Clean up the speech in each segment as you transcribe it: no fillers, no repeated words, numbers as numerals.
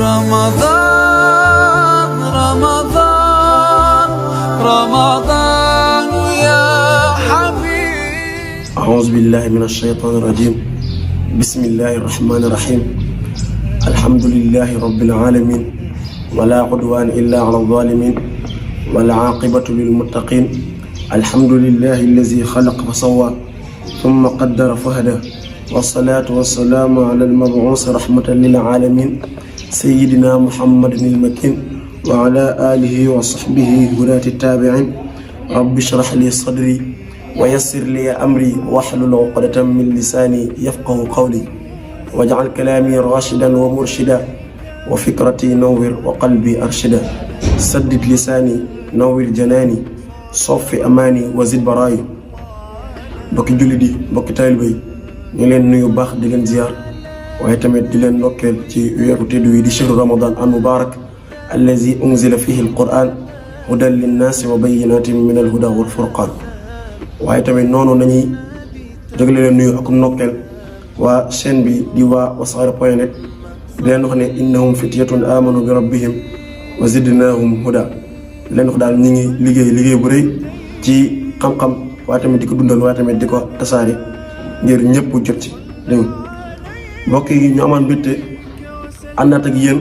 رمضان رمضان رمضان يا حبيب. أعوذ بالله من الشيطان الرجيم. بسم الله الرحمن الرحيم. الحمد لله رب العالمين ولا عدوان إلا على الظالمين والعاقبة للمتقين. الحمد لله الذي خلق فسوى ثم قدر فهدى والصلاة والسلام على المبعوث رحمة للعالمين سيدنا محمد المكين وعلى آله وصحبه هداة التابعين. رب اشرح لي صدري ويسر لي أمري واحلل عقدة من لساني يفقه قولي واجعل كلامي راشدا ومرشدا وفكرتي نور وقلبي أرشدا. سدد لساني نور جناني صف أماني وزد براي. mbokki jullit yi mbokki taalibe yi ñu leen nuyu baax di leen ziar waaye tamit di leen ndokkeel ci weeru tedd wi di shahru ramadan al mubarak allazi unzila fihi al quran hudan linnaasi wa bayyinatin min al huda wal furqan. waaye tamit noonu nañuy dëgg leen nuyu ak ndokkeel waa chaîne bi di waa wassare.net di leen wax ne innahum fityatun amanu bi rabbihim wa zidnahum huda. di leen wax daal ñu ngi liggéey bu rëy ci xam-xam waaye tamit di ko dundal waaye tamit di ko tasaare ngir ñëpp jot ci dégg mbokk yi ñu amaan mbégte àndaat ak yéen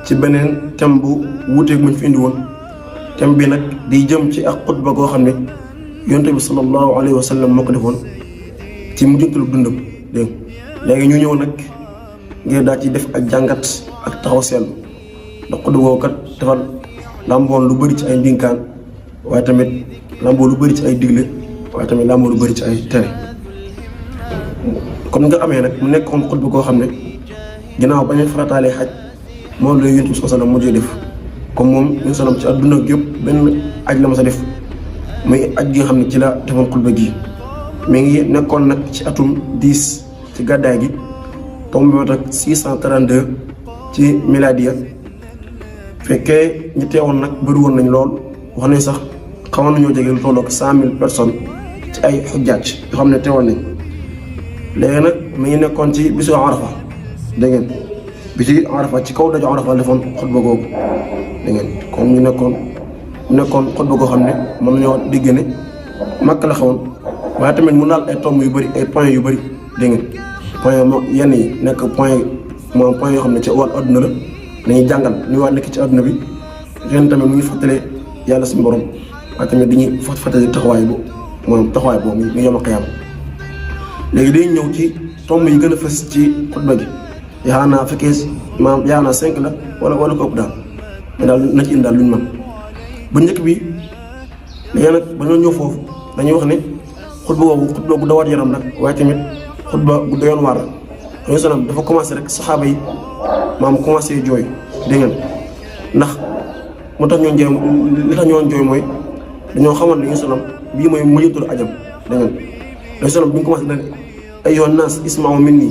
ci beneen thème bu wuuteeg muñ fi indi woon. thème bi nag di jëm ci ak xutba goo xam ne yonent bi sallallahu alayhi wa sallam moo ko defoon ci mujjantalu dundam dégg léegi ñu ñëw nag ngir daal ci def ak jàngat ak taxaw seetlu ndax xutba googu kat dafa làmboon lu bëri ci ay ndinkaan waaye tamit làmboo lu bëri ci ay digle waaye tamit làmboo lu bëri ci ay tere. comme nga amee nag mu nekkoon xutba koo xam ne ginnaaw bañ a farataalee xaj moom la yonent bi sallallahu alayhi wa sallam mujjee def comme moom ñu sallam ci àdduna yëpp benn aj la ma sa def muy aj gi nga xam ne ci la defoon xutba gi. mi ngi nekkoon nag ci atum 10 ci gàddaay gi tombé ak 632 ci miladiya. fekkee ñi teewoon nag bëri woon nañ lool wax nañ sax xawoon nañoo jege lu tolloog 100,000 personnes ci ay xujjaaj yoo xam ne teewoon nañ. léegi nag mi ngi nekkoon ci bisu Arafa dégg ngeen bisu Arafa ci kaw daju Arafa defoon xutba googu dégg ngeen kon ñu nekkoon xutba goo xam ne mën nañoo digg ne Makka la xawoon waaye tamit mu naal ay tomb yu bëri ay points yu bëri dégg ngeen point moom yenn yi nekk point yoo xam ne ci wàllu adduna la dañuy jàngal ñu waa nekk ci adduna bi ren tamit mu ngi fàttalee yàlla suñu borom waaye tamit dañuy fàttali taxawaay boobu mu yom a xiyaam. léegi day ñëw ci tomb yi gën a fës ci xutba gi yaakaar naa fekkee yaakaar naa 5 la wala ko ëpp daal mais daal na ci indi daal luñ mën. bu njëkk bi léegi nag ba ñoo ñëw foofu dañuy wax ne xutba bu dawaat yaram nag waaye tamit xutba bu doyoon waar la. dañu sonam dafa commencé rek saxaaba yi commencé jooy dégg ngeen ndax moo tax ñoo jooy li tax ñoo jooy mooy dañoo xamoon ne dañu sonam bii mooy mujjantul ajam dégg ngeen. dañu sonam bi ñu commencé nag ayyuhan naas isma'u minni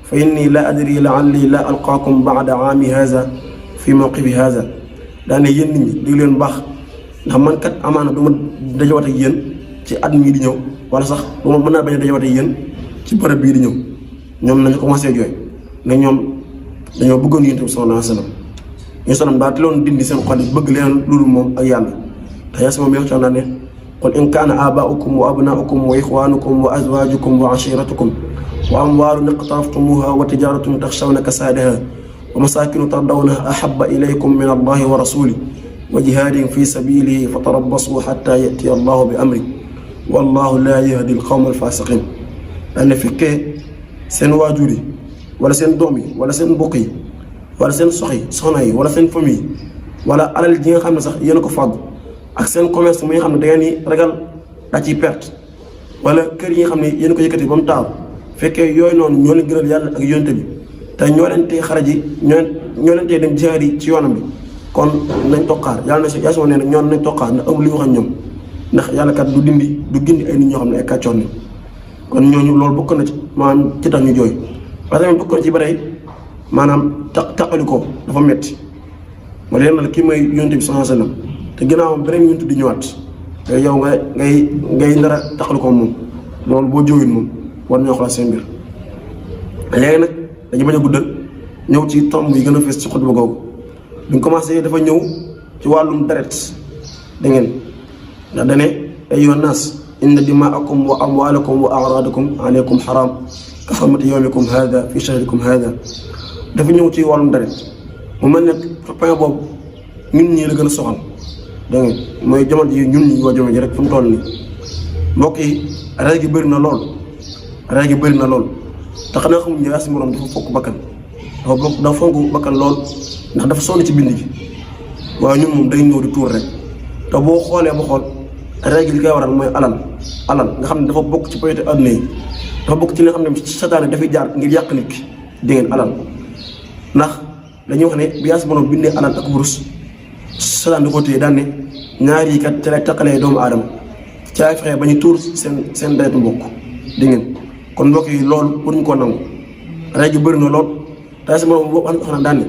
fa inni la adri la'alli la alqaakum ba'da aami haza fi mawqifi haza. daane yéen nit ñi dégg leen baax ndax man kat amaana du ma dajawaat ak yéen ci at mii di ñëw wala sax du ma mën naa bañ a dajawaat ak yéen ci bërëb bii di ñëw. ñoom nañu commencé jooy ne ñoom dañoo bëggoon Yonent bi sallallahu alayhi wa sallam. ñu sonam daa teeloon dindi seen xol yi bëgg leen loolu moom ak yàlla te yaa sama meex naa ne qul in kaana aabaa'ukum wa abnaa'ukum wa ixwaanukum wa azwaajukum wa ashiiratukum wa amwaalun iqtaraftumuuhaa wa tijaaratun taxshawna kasaadahaa wa masaakinu tardawnahaa ahabba ilaykum min Allaahi wa rasuulihi wa jihaadin fii sabiilihi fatarabbasuu hattaa ya'tiya Allaahu bi amrihi wallaahu laa yahdi al-qawma al-faasiqiin. daanaka fekkee seen waajur yi wala seen doom yi wala seen mbokk yi wala seen soxna yi wala seen famille yi wala alal ji nga xam ne sax yéen a ko fàggu ak seen commerce mi nga xam ne da ngeen di ragal daa ciy perte wala kër yi nga xam ne yéen a ko yëkkati ba mu taaw fekkee yooyu noonu ñoo leen gënal yàlla ak yonent bi te ñoo leen tee xare ji ñoo leen tee dem jihaad yi ci yoonam bi kon nañ toqaar yàlla na si yaa nee nag ñoom nañ toqaar ndax amul li ñu wax ak ñoom ndax yàlla kat du gindi ay nit ñoo xam ne ay kàccoon ni kon ñooñu loolu bokk na ci maanaam ci tax ñu jooy parce que bokk na ci ba tey maanaam taqalikoo dafa metti ma leen nag kii mooy yonent bi sallallahu alayhi wa sallam te ginnaawam beneen yonent di ñëwaat te yow ngay nar a taqalikoo moom loolu boo jógee moom war nañoo xoolaat seen mbir léegi nag dañu bañ a guddal ñëw ci tomb yi gën a fees ci xutba googu bi ñu commencé dafa ñëw ci wàllum deret da ngeen ndax dane ayyuhan naas inna dimaakum wa amwaalakum wa a'raadakum alaykum xaraam ka xurmati yawmikum haada fi shahrikum haada dafa ñëw ci wàllum deret mu mel ne point boobu ñun ñii la gën a soxal da ngeen mooy jamono ji ñun ñi waa jamono ji rek fu mu toll nii mbokk yi rey gi bëri na lool rey gi bëri na lool te xanaa xamuñ ne suñu borom dafa fokk bakkan dafa fonk bakkan lool ndax dafa sonn ci bind gi waaye ñun moom day ñëw di tuur rek te boo xoolee ba xool rey gi li koy waral mooy alal nga xam ne dafa bokk ci poyete àdduna yi dafa bokk ci li nga xam ne ci sataane dafay jaar ngir yàq nit ki dégg ngeen alal ndax dañuy wax ne bi yaa si borom bindee alal ak wurus sataane da ko téye daan ne ñaar yi kat ci lay taqalee doomu aadama ci ay fexe ba ñu tuur seen deretu mbokk dégg ngeen kon mbokk yi loolu pour ñu koo nangu rey gi bëri na lool te si moom boobu wax na daan ne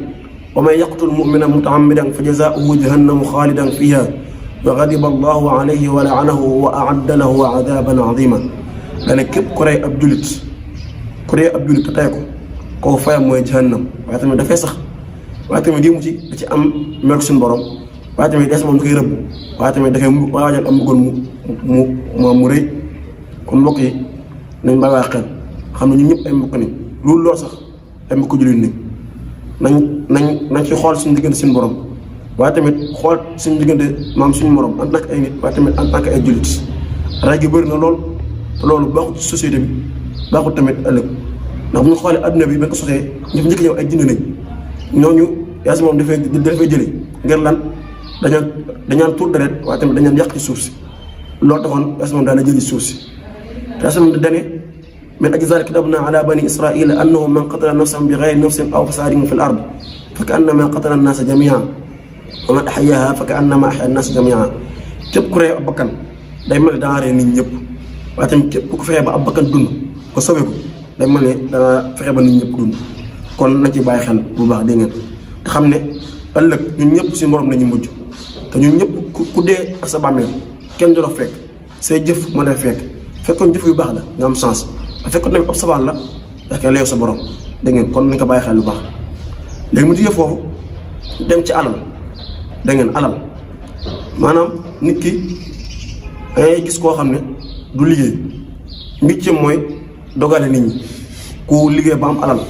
wa man yaqtul mu'mina mutaammidan fa jazaa'uhu jahannamu xaalidan fiha wa ghadiba allahu alayhi wa la'anahu wa a'adda lahu adaban azima dane képp ku rey ab julit te tey ko kooku fayam mooy jahannam waaye tamit dafay sax waaye tamit di mu ci da ci am mer suñu borom waaye tamit des moom da koy rëbb waaye tamit dafay waajal am bëggoon mu rëy kon mbokk yi nañ bàyyi waa xel xam ne ñun ñëpp ay mbokk nañ loolu sax ay mbokk jullit nañ ci xool suñu diggante suñu borom waaye tamit xool suñu diggante maam suñu morom en tant que ay nit waaye tamit en tant que ay jullit rey gi bëri na lool te loolu baaxul ci société bi baaxul tamit ëllëg ndax bu ñu xoolee adduna bi ba ko sosee ñi fi njëkk ñëw ay jinne lañ ñooñu yaa si moom dafay jëlee ngir lan dañaan tuur deret waaye tamit dañaan yàq ci suuf si loolu taxoon yaa si moom daana jëli suuf si te yaa si moom di dane min ajli zaalika katabnaa alaa banii israa'iila annahu man qatala nafsan bi ghayri nafsin aw fasaadin fil ardi fa ka'annamaa qatala an-naasa jamii'an wa man ahyaahaa fa ka'annamaa ahyaa an-naasa jamii'an képp ku rey ab bakkan day mel ne dangaa rey nit ñëpp waaye tamit képp ku fexe ba ab bakkan dund ko sauvé ko day mel ne dangaa fexe ba nit ñëpp dund kon nañ ci bàyyi xel bu baax dégg ngeen te xam ne ëllëg ñun ñëpp suñu borom lañu mujj te ñun ñëpp ku dee ak sa bàmmeel kenn du la fekk say jëf mën a fekkoon jëf yu baax la nga am chance fekkoon tamit ab sabaan la dafay leew sa borom dégg ngeen kon nañ ko bàyyi xel lu baax léegi mu jógee foofu dem ci alal dégg ngeen alal maanaam nit ki dangay gis koo xam ne du liggéey mbicceem mooy dogale nit ñi ku liggéey ba am alal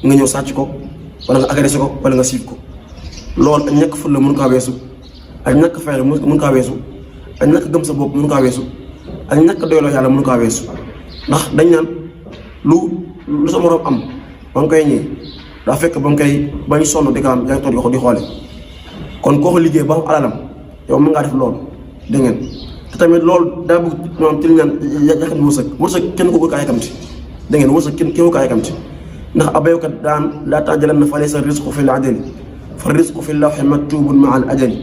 nga ñëw sàcc ko wala nga agressé ko wala nga siif ko loolu ak ñàkk fulla mën kaa weesu ak ñàkk fayda mën kaa weesu ak ñàkk gëm sa bopp mën kaa weesu ak ñàkk doyloo yàlla mën kaa weesu ndax dañ naan lu sa moroom am ba nga koy ñëwee daa fekk ba nga koy ba ñu sonn di ko am yaa ngi toog di xoole kon koo ko liggéey ba am alalam yow mën ngaa def loolu dégg ngeen te tamit loolu daa bëgg maanaam ci li ñaan yaxat wërsëg kenn ko kaa yàkkamti dégg ngeen wërsëg kenn ko kaa yàkkamti ndax abaykat daan laa ta'jalanna fa laysa rizqu fil ajali fa rizqu fil lawhi maktubun ma'a al ajali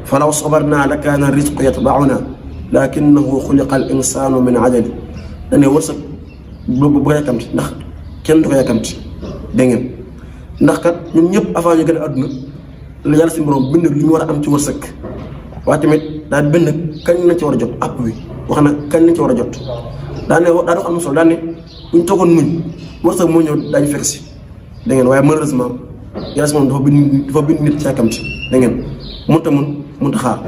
fa law sabarna la kaana rizqu yatba'una lakinnahu xuliqa al insanu min ajali dane wërsëg bu ko yàkkamti ndax kenn du ko yàkkamti dégg ngeen ndax kat ñun ñëpp avant ñu gën a àdduna la yàlla si borom bind li ñu war a am ci wërsëg waaye tamit daal bind kañ nañ ci war a jot app wi wax na kañ nañ ci war a jot daane daa dox am na solo daane buñ toogoon muñ wërsëg moo ñëw daañu fekk si da ngeen waaye malheureusement yàlla si moom dafa bind nit ci yàkkamti da ngeen mënta xaar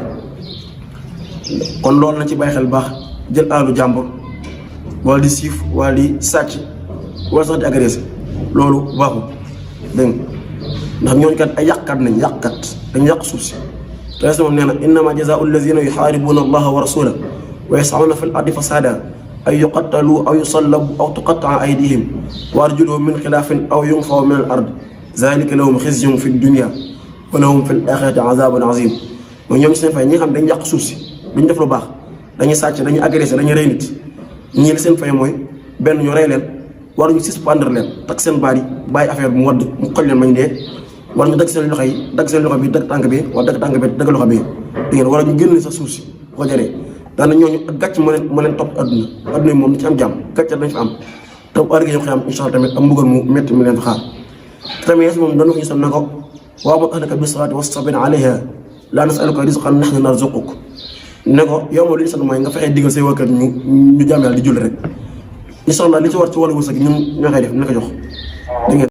kon loolu na ci bàyyi xel baax jël alalu jàmbur wala di siif wala di sàcc wala sax di agressé loolu baaxul dégg nga ndax ñooñu kat ay yàqkat nañ dañu yàq suuf si te yàlla moom nee na innama jazaa'u allazina yuxaaribuuna allaha wa rasulahu wa yas'awna fil ardi fasaadan an yuqattalu aw yusallabu aw tuqatta'a aydihim wa arjuluhum min xilaafin aw yunfaw min al ard zalika lahum xizyun fi dunya wa lahum fi l axirati azabun azim mooy ñoom seen fay ñi nga xam dañu yàq suuf si duñ def lu baax dañuy sàcc dañuy agressé dañuy rey nit ñii li seen fay mooy benn ñu rey leen war ñu suspendre leen takk seen baat yi bàyyi affaire bi mu wadd mu xoj leen mañ dee war ñu dagg seen loxo yi dagg seen loxo bi dagg tànk bi wala dagg tànk bi dagg loxo bi di ngeen war a ñu génn sax suuf si bu ko jaree daana ñooñu ak gàcc moo leen topp adduna yi moom ni ci am jàmm gàcce dañ fa am te argé ñu koy am incha allah tamit am mbugal mu métti mi leen fa xaar te tamit yees moom dañu ko ñu sam na ko wa'mur ahlaka bis-salaati wastabir alayha laa nas'aluka rizqan nahnu narzuquk ne ko yow moom li ñu sant mooy nga fexee digal say wakkat ñu jaam yàlla di julli rek incha allah li ci war ci wàllu wërsëg ñun ñoo koy def dina ko jox.